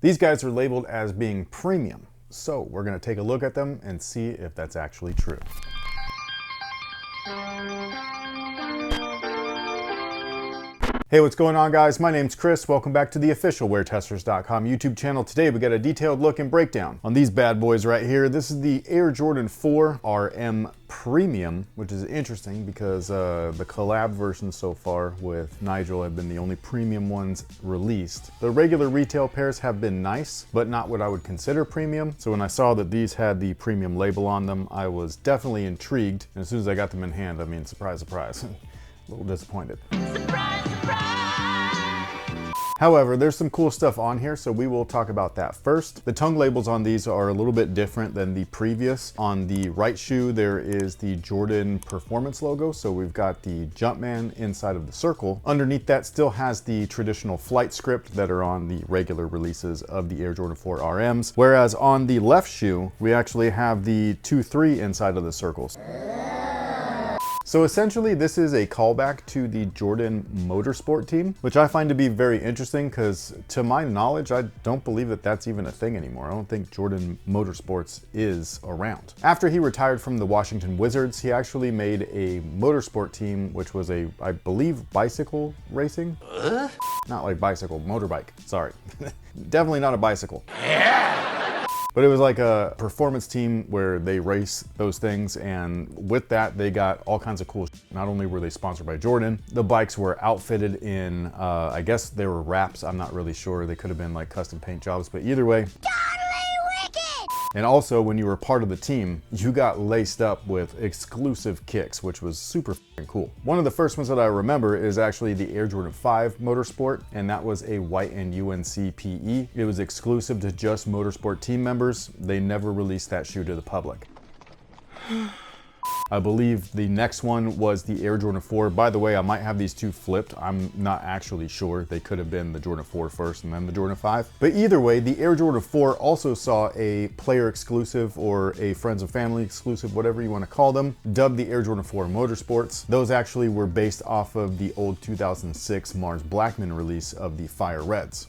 These guys are labeled as being premium, so we're going to take a look at them and see if that's actually true. Hey, what's going on, guys? My name's Chris. Welcome back to the official WearTesters.com YouTube channel. Today we got a detailed look and breakdown on these bad boys right here. This is the Air Jordan 4 RM Premium, which is interesting because the collab versions so far with Nigel have been the only premium ones released. The regular retail pairs have been nice, but not what I would consider premium. So when I saw that these had the premium label on them, I was definitely intrigued. And as soon as I got them in hand, I mean, surprise, surprise. A little disappointed. Surprise, surprise! However, there's some cool stuff on here, so we will talk about that first. The tongue labels on these are a little bit different than the previous. On the right shoe, there is the Jordan Performance logo, so we've got the Jumpman inside of the circle. Underneath that still has the traditional flight script that are on the regular releases of the Air Jordan 4 RMs, whereas on the left shoe, we actually have the 2-3 inside of the circles. So essentially, this is a callback to the Jordan Motorsport team, which I find to be very interesting because to my knowledge, I don't believe that that's even a thing anymore. I don't think Jordan Motorsports is around. After he retired from the Washington Wizards, he actually made a motorsport team, which was a, I believe, bicycle racing? Not like bicycle, motorbike, sorry. Definitely not a bicycle. But it was like a performance team where they race those things, and with that they got all kinds of cool shit. Not only were they sponsored by Jordan, the bikes were outfitted in, I guess they were wraps, I'm not really sure. They could have been like custom paint jobs, but either way. And also, when you were part of the team, you got laced up with exclusive kicks, which was super cool. One of the first ones that I remember is actually the Air Jordan 5 Motorsport, and that was a white and UNC PE. It was exclusive to just Motorsport team members. They never released that shoe to the public. I believe the next one was the Air Jordan 4. By the way, I might have these two flipped. I'm not actually sure. They could have been the Jordan 4 first and then the Jordan 5. But either way, the Air Jordan 4 also saw a player exclusive or a friends and family exclusive, whatever you want to call them, dubbed the Air Jordan 4 Motorsports. Those actually were based off of the old 2006 Mars Blackman release of the Fire Reds.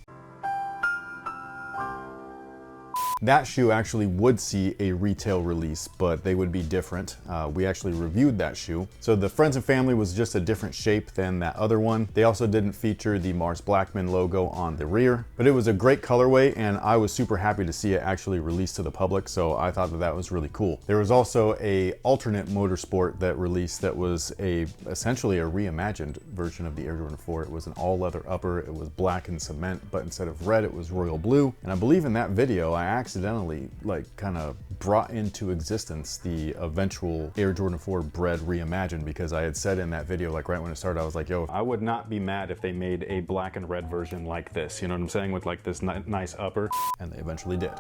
That shoe actually would see a retail release, but they would be different. We actually reviewed that shoe. So the Friends and Family was just a different shape than that other one. They also didn't feature the Mars Blackman logo on the rear, but it was a great colorway, and I was super happy to see it actually released to the public, so I thought that that was really cool. There was also a alternate motorsport that released that was essentially a reimagined version of the Air Jordan 4. It was an all leather upper, it was black and cement, but instead of red, it was royal blue. And I believe in that video, I accidentally kind of brought into existence the eventual Air Jordan 4 Bred reimagined, because I had said in that video, like right when it started, I was like, yo, I would not be mad if they made a black and red version like this, you know what I'm saying, with like this nice upper, and they eventually did.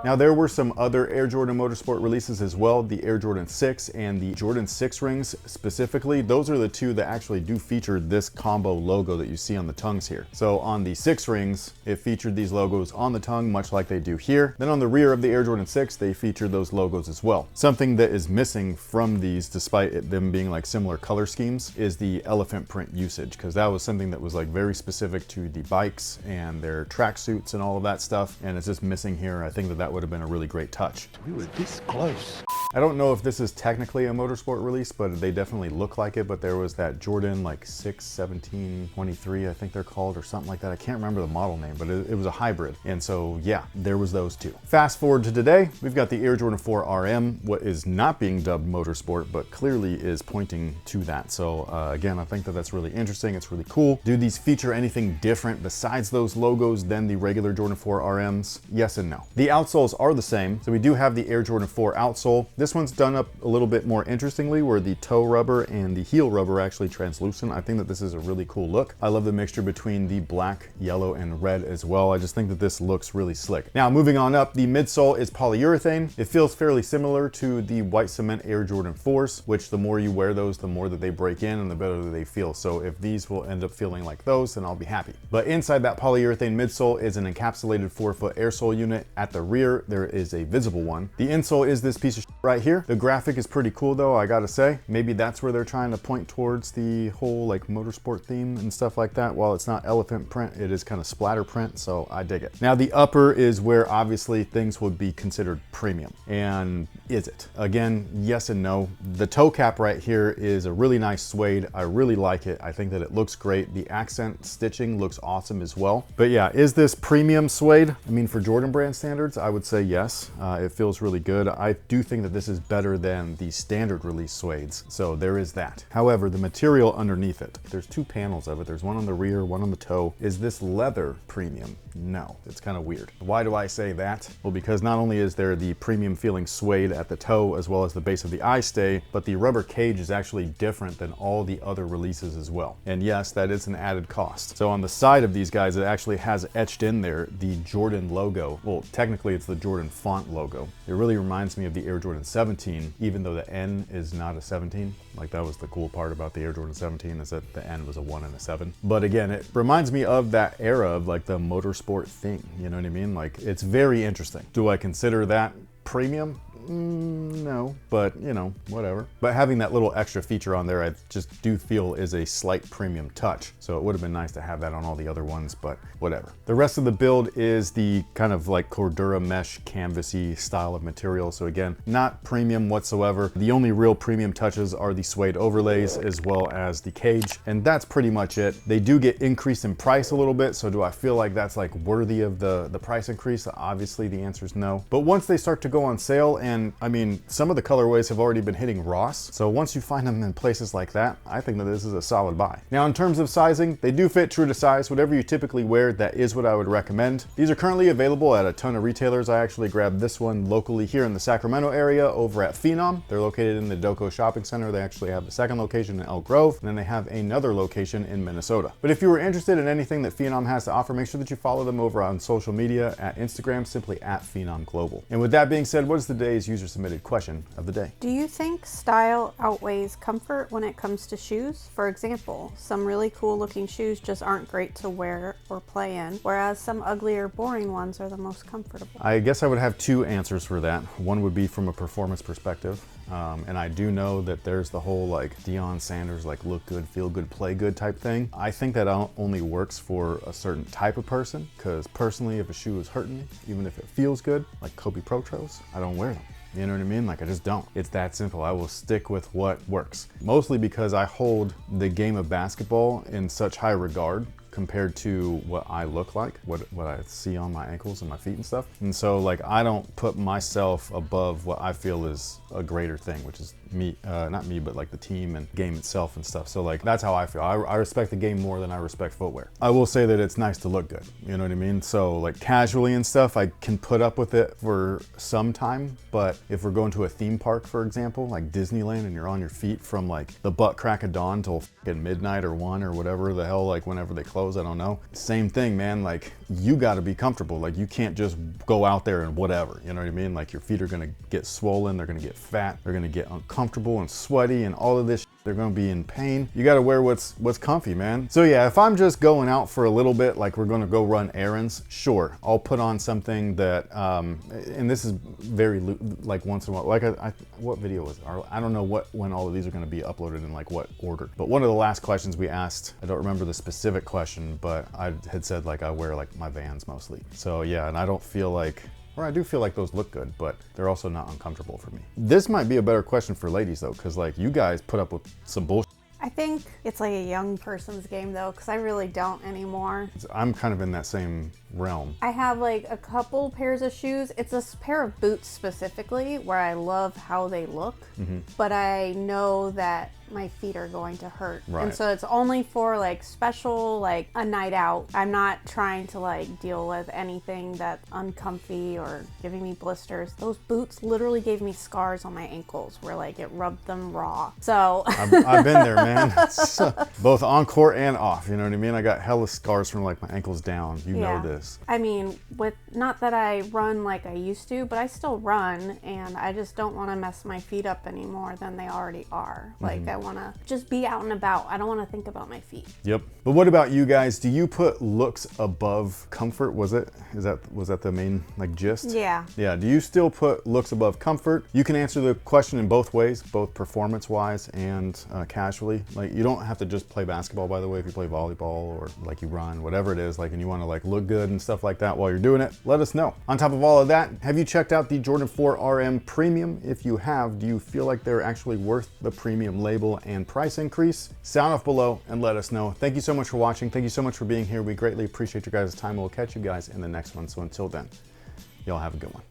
Now, there were some other Air Jordan Motorsport releases as well, the Air Jordan 6 and the Jordan 6 rings specifically. Those are the two that actually do feature this combo logo that you see on the tongues here. So on the 6 rings, it featured these logos on the tongue, much like they do here. Then on the rear of the Air Jordan 6, they featured those logos as well. Something that is missing from these, despite them being like similar color schemes, is the elephant print usage, because that was something that was like very specific to the bikes and their tracksuits and all of that stuff, and it's just missing here. I think that that would have been a really great touch. We were this close. I don't know if this is technically a motorsport release, but they definitely look like it. But there was that Jordan like 6, 17, 23, I think they're called, or something like that. I can't remember the model name, but it was a hybrid. And so yeah, there was those two. Fast forward to today, we've got the Air Jordan 4 RM, what is not being dubbed motorsport, but clearly is pointing to that. So again, I think that that's really interesting. It's really cool. Do these feature anything different besides those logos than the regular Jordan 4 RMs? Yes and no. The outsoles are the same. So we do have the Air Jordan 4 outsole. This one's done up a little bit more interestingly, where the toe rubber and the heel rubber are actually translucent. I think that this is a really cool look. I love the mixture between the black, yellow, and red as well. I just think that this looks really slick. Now, moving on up, the midsole is polyurethane. It feels fairly similar to the white cement Air Jordan 4s, which the more you wear those, the more that they break in and the better that they feel. So if these will end up feeling like those, then I'll be happy. But inside that polyurethane midsole is an encapsulated 4-foot air sole unit. At the rear, there is a visible one. The insole is this piece of shit right right here. The graphic is pretty cool though, I gotta say. Maybe that's where they're trying to point towards the whole like motorsport theme and stuff like that. While it's not elephant print, it is kind of splatter print, so I dig it. Now the upper is where obviously things would be considered premium. And is it? Again, yes and no. The toe cap right here is a really nice suede. I really like it. I think that it looks great. The accent stitching looks awesome as well. But yeah, is this premium suede? I mean, for Jordan brand standards, I would say yes. It feels really good. I do think that this is better than the standard release suedes, so there is that. However, the material underneath it, there's two panels of it. There's one on the rear, one on the toe. Is this leather premium? No, it's kind of weird. Why do I say that? Well, because not only is there the premium feeling suede at the toe as well as the base of the eye stay, but the rubber cage is actually different than all the other releases as well. And yes, that is an added cost. So on the side of these guys, it actually has etched in there the Jordan logo. Well, technically it's the Jordan font logo. It really reminds me of the Air Jordan 17, even though the N is not a 17. Like, that was the cool part about the Air Jordan 17, is that the N was a 1 and a 7. But again, it reminds me of that era of like the motorsport thing, you know what I mean? Like, it's very interesting. Do I consider that premium? No, but you know, whatever. But having that little extra feature on there, I just do feel is a slight premium touch. So it would have been nice to have that on all the other ones, but whatever. The rest of the build is the kind of like Cordura mesh canvasy style of material. So again, not premium whatsoever. The only real premium touches are the suede overlays as well as the cage. And that's pretty much it. They do get increased in price a little bit. So do I feel like that's like worthy of the price increase? Obviously the answer is no. But once they start to go on sale, and I mean, some of the colorways have already been hitting Ross. So once you find them in places like that, I think that this is a solid buy. Now, in terms of sizing, they do fit true to size. Whatever you typically wear, that is what I would recommend. These are currently available at a ton of retailers. I actually grabbed this one locally here in the Sacramento area over at Phenom. They're located in the Doco Shopping Center. They actually have the second location in Elk Grove, and then they have another location in Minnesota. But if you were interested in anything that Phenom has to offer, make sure that you follow them over on social media at Instagram, simply at Phenom Global. And with that being said, what is today's user submitted question of the day? Do you think style outweighs comfort when it comes to shoes? For example, some really cool looking shoes just aren't great to wear or play in, whereas some uglier, boring ones are the most comfortable. I guess I would have two answers for that. One would be from a performance perspective. And I do know that there's the whole like Deion Sanders, like look good, feel good, play good type thing. I think that only works for a certain type of person, because personally, if a shoe is hurting me, even if it feels good, like Kobe Pro Tros, I don't wear them. You know what I mean? Like, I just don't. It's that simple. I will stick with what works. Mostly because I hold the game of basketball in such high regard compared to what I look like, what I see on my ankles and my feet and stuff. And so like, I don't put myself above what I feel is a greater thing, which is me, not me, but like the team and game itself and stuff. So like, that's how I feel. I respect the game more than I respect footwear. I will say that it's nice to look good. You know what I mean? So like casually and stuff, I can put up with it for some time. But if we're going to a theme park, for example, like Disneyland, and you're on your feet from like the butt crack of dawn till fucking midnight or 1 or whatever the hell, like whenever they close, I don't know. Same thing, man. Like, you got to be comfortable. Like, you can't just go out there and whatever, you know what I mean? Like, your feet are going to get swollen, they're going to get fat, they're going to get uncomfortable and sweaty and all of this. They're going to be in pain. You got to wear what's comfy, man. So yeah, if I'm just going out for a little bit, like we're going to go run errands, sure, I'll put on something that, and this is very like once in a while, like what video was it? I don't know when all of these are going to be uploaded in like what order, but one of the last questions we asked, I don't remember the specific question, but I had said like I wear like my Vans mostly. So yeah, and I don't feel like, or I do feel like those look good, but they're also not uncomfortable for me. This might be a better question for ladies though, because like you guys put up with some bullshit. I think it's like a young person's game though, because I really don't anymore. I'm kind of in that same realm. I have like a couple pairs of shoes. It's a pair of boots specifically where I love how they look, but I know that my feet are going to hurt. Right. And so it's only for like special, like a night out. I'm not trying to like deal with anything that's uncomfy or giving me blisters. Those boots literally gave me scars on my ankles where like it rubbed them raw. So I've been there, man. Both on court and off, you know what I mean? I got hella scars from like my ankles down. You know this. I mean, with not that I run like I used to, but I still run, and I just don't want to mess my feet up any more than they already are. Like I want to just be out and about. I don't want to think about my feet. Yep. But what about you guys? Do you put looks above comfort? Was that the main like gist? Yeah. Yeah. Do you still put looks above comfort? You can answer the question in both ways, both performance-wise and casually. Like, you don't have to just play basketball, by the way. If you play volleyball or like you run, whatever it is, like, and you want to like look good and stuff like that while you're doing it, let us know. On top of all of that, have you checked out the Jordan 4 RM Premium? If you have, do you feel like they're actually worth the premium label and price increase? Sound off below and let us know. Thank you so much for watching. Thank you so much for being here. We greatly appreciate your guys' time. We'll catch you guys in the next one. So until then, y'all have a good one.